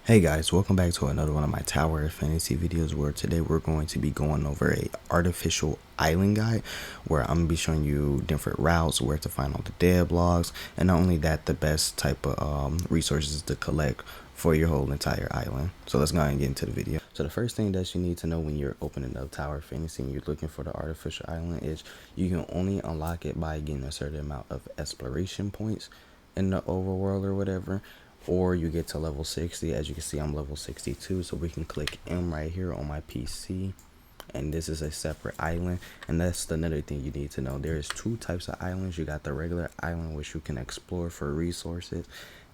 Hey guys, welcome back to another one of my tower fantasy videos, where today we're going to be going over a artificial island guide where I'm gonna be showing you different routes, where to find all the dead blocks, and not only that, the best type of resources to collect for your whole entire island. So let's go ahead and get into the video. So the first thing that you need to know when you're opening up tower fantasy and you're looking for the artificial island is you can only unlock it by getting a certain amount of exploration points in the overworld or whatever, or you get to level 60. As you can see, I'm level 62, so we can click M right here on my PC, and this is a separate island. And that's another thing you need to know: there's two types of islands. You got the regular island, which you can explore for resources,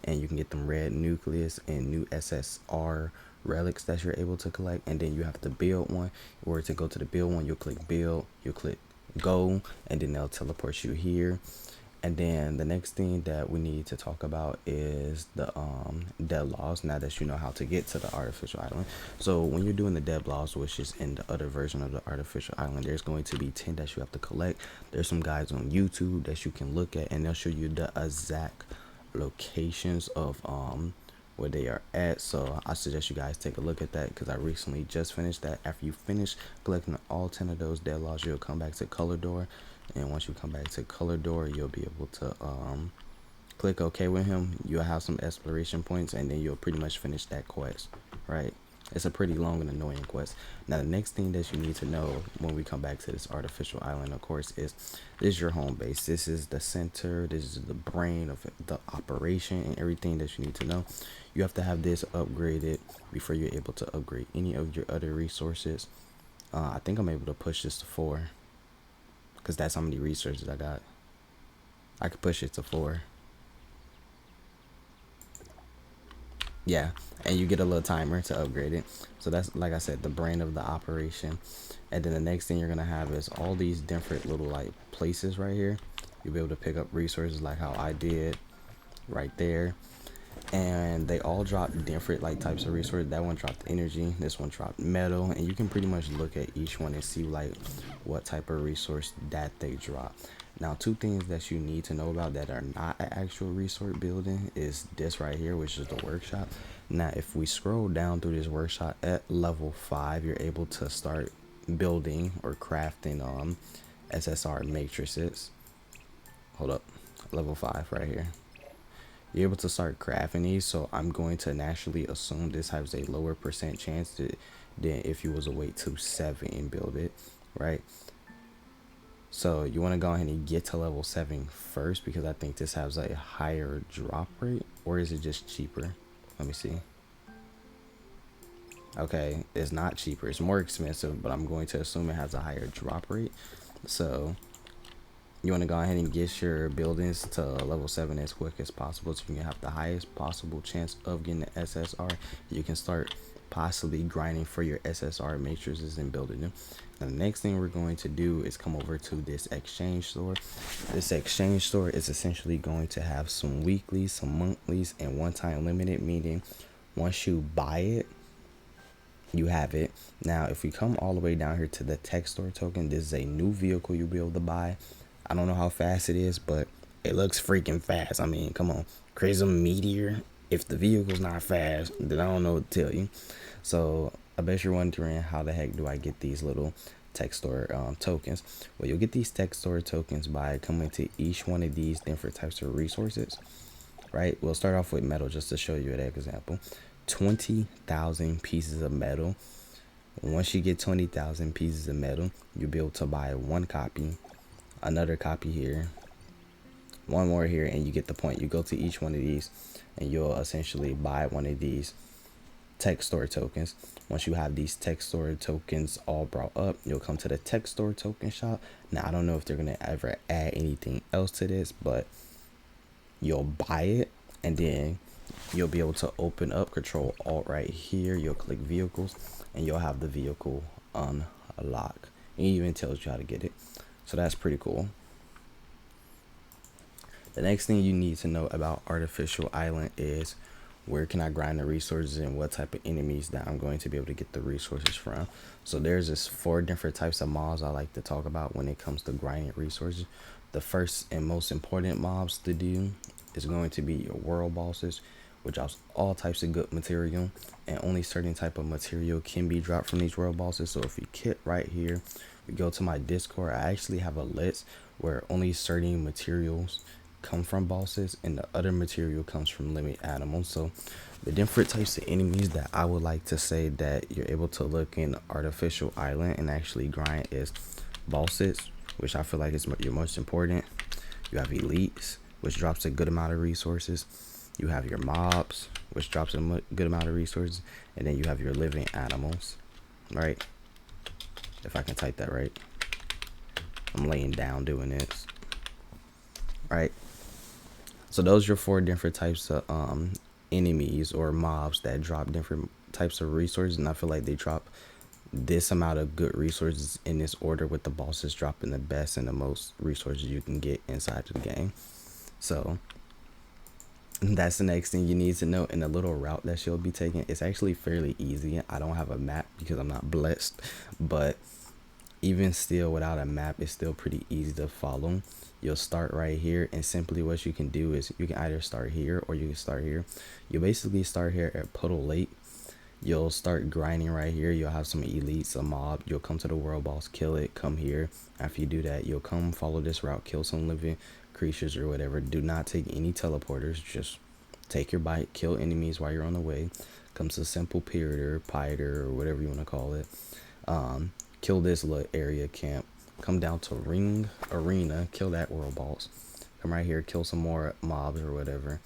and you can get them red nucleus and new SSR relics that you're able to collect. And then you have to build one, where to go to the build one, you'll click build, you'll click go, and then they'll teleport you here. And then the next thing that we need to talk about is the dead laws, now that you know how to get to the artificial island. So when you're doing the dead laws, which is in the other version of the artificial island, there's going to be 10 that you have to collect. There's some guides on YouTube that you can look at, and they'll show you the exact locations of where they are at. So I suggest you guys take a look at that, because I recently just finished that. After you finish collecting all 10 of those dead laws, you'll come back to color door, and once you come back to color door, you'll be able to click OK with him. You'll have some exploration points, and then you'll pretty much finish that quest, right? It's a pretty long and annoying quest. Now the next thing that you need to know when we come back to this artificial island, of course, is this is your home base. This is the center, this is the brain of the operation, and everything that you need to know. You have to have this upgraded before you're able to upgrade any of your other resources. I think I'm able to push this to 4, because that's how many resources I got. I could push it to 4. Yeah, and you get a little timer to upgrade it. So that's, like I said, the brain of the operation. And then the next thing you're gonna have is all these different little like places right here. You'll be able to pick up resources like how I did right there. And they all drop different like types of resources. That one dropped energy, this one dropped metal, and you can pretty much look at each one and see like what type of resource that they drop. Now, two things that you need to know about that are not an actual resource building is this right here, which is the workshop. Now if we scroll down through this workshop at level 5, you're able to start building or crafting SSR matrices. Hold up, level 5 right here. You're able to start crafting these, so I'm going to naturally assume this has a lower percent chance than if you was to wait to 7 and build it, right? So you want to go ahead and get to level 7 first, because I think this has a higher drop rate. Or is it just cheaper? Let me see. Okay, it's not cheaper, it's more expensive, but I'm going to assume it has a higher drop rate. So you want to go ahead and get your buildings to level 7 as quick as possible, so you can have the highest possible chance of getting the SSR. You can start possibly grinding for your SSR matrices and building them. And the next thing we're going to do is come over to this exchange store. This exchange store is essentially going to have some weeklies, some monthlies, and one-time limited, meaning once you buy it, you have it. Now if we come all the way down here to the tech store token, this is a new vehicle you'll be able to buy. I don't know how fast it is, but it looks freaking fast. I mean, come on, Crazy Meteor. If the vehicle's not fast, then I don't know what to tell you. So I bet you're wondering, how the heck do I get these little tech store tokens? Well, you'll get these tech store tokens by coming to each one of these different types of resources, right? We'll start off with metal just to show you an example. 20,000 pieces of metal. Once you get 20,000 pieces of metal, you'll be able to buy one copy, another copy here, one more here, and you get the point. You go to each one of these and you'll essentially buy one of these tech store tokens. Once you have these tech store tokens all brought up, you'll come to the tech store token shop. Now I don't know if they're gonna ever add anything else to this, but you'll buy it, and then you'll be able to open up Control Alt right here. You'll click vehicles, and you'll have the vehicle unlock. It even tells you how to get it, so that's pretty cool. The next thing you need to know about artificial island is where can I grind the resources and what type of enemies that I'm going to be able to get the resources from. So there's just 4 different types of mobs I like to talk about when it comes to grinding resources. The first and most important mobs to do is going to be your world bosses, which drops all types of good material, and only certain type of material can be dropped from these world bosses. So if you hit right here, we go to my Discord, I actually have a list where only certain materials come from bosses and the other material comes from living animals. So the different types of enemies that I would like to say that you're able to look in Artificial Island and actually grind is bosses, which I feel like is your most important. You have elites, which drops a good amount of resources. You have your mobs, which drops a good amount of resources, and then you have your living animals, right? If I can type that right. I'm laying down doing this, right? So those are 4 different types of enemies or mobs that drop different types of resources, and I feel like they drop this amount of good resources in this order, with the bosses dropping the best and the most resources you can get inside the game. So that's the next thing you need to know. In the little route that she'll be taking, it's actually fairly easy. I don't have a map because I'm not blessed, but even still, without a map, it's still pretty easy to follow. You'll start right here, and simply what you can do is you can either start here or you can start here. You basically start here at Puddle Lake. You'll start grinding right here. You'll have some elites, a mob. You'll come to the world boss, kill it, come here. After you do that, you'll come follow this route, kill some living creatures or whatever. Do not take any teleporters. Just take your bike, kill enemies while you're on the way. Come to simple period or whatever you want to call it. Kill this little area camp. Come down to ring arena, kill that world boss. Come right here, kill some more mobs or whatever.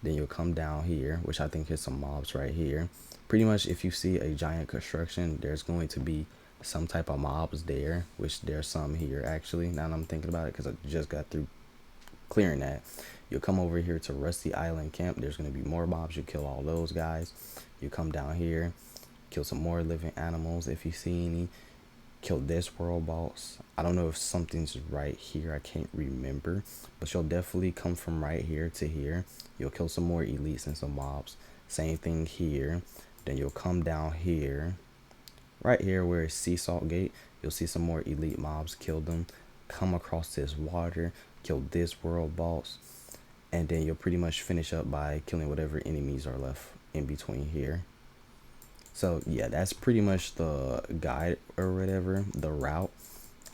Then you'll come down here, which I think is some mobs right here. Pretty much if you see a giant construction, there's going to be some type of mobs there, which there's some here actually, now that I'm thinking about it, because I just got through clearing that. You'll come over here to Rusty Island camp. There's going to be more mobs. You kill all those guys. You come down here, kill some more living animals if you see any. Kill this world boss. I don't know if something's right here, I can't remember, but you'll definitely come from right here to here. You'll kill some more elites and some mobs. Same thing here. Then you'll come down here, right here where it's Sea Salt Gate. You'll see some more elite mobs, kill them. Come across this water, kill this world boss, and then you'll pretty much finish up by killing whatever enemies are left in between here. So yeah, that's pretty much the guide or whatever, the route.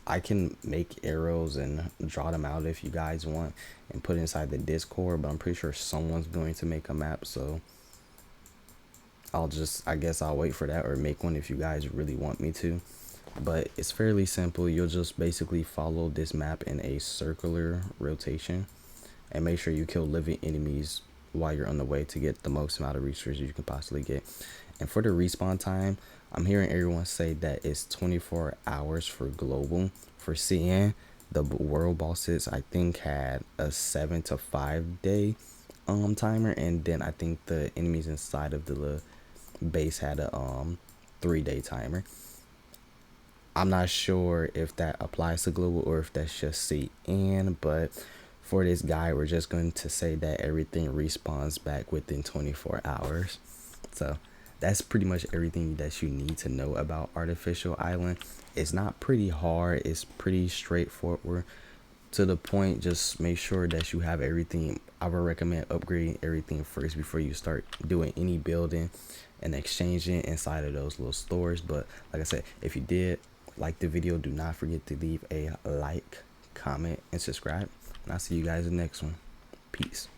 I can make arrows and draw them out if you guys want and put inside the Discord, but I'm pretty sure someone's going to make a map, so I guess I'll wait for that, or make one if you guys really want me to. But it's fairly simple. You'll just basically follow this map in a circular rotation and make sure you kill living enemies while you're on the way to get the most amount of resources you can possibly get. And for the respawn time, I'm hearing everyone say that it's 24 hours for global. For CN, the world bosses I think had a 7 to 5 day timer, and then I think the enemies inside of the base had a 3-day timer. I'm not sure if that applies to global or if that's just CN, but for this guide, we're just going to say that everything respawns back within 24 hours. So that's pretty much everything that you need to know about Artificial Island. It's not pretty hard. It's pretty straightforward to the point. Just make sure that you have everything. I would recommend upgrading everything first before you start doing any building and exchanging inside of those little stores. But like I said, if you did like the video, do not forget to leave a like, comment, and subscribe. And I'll see you guys in the next one. Peace.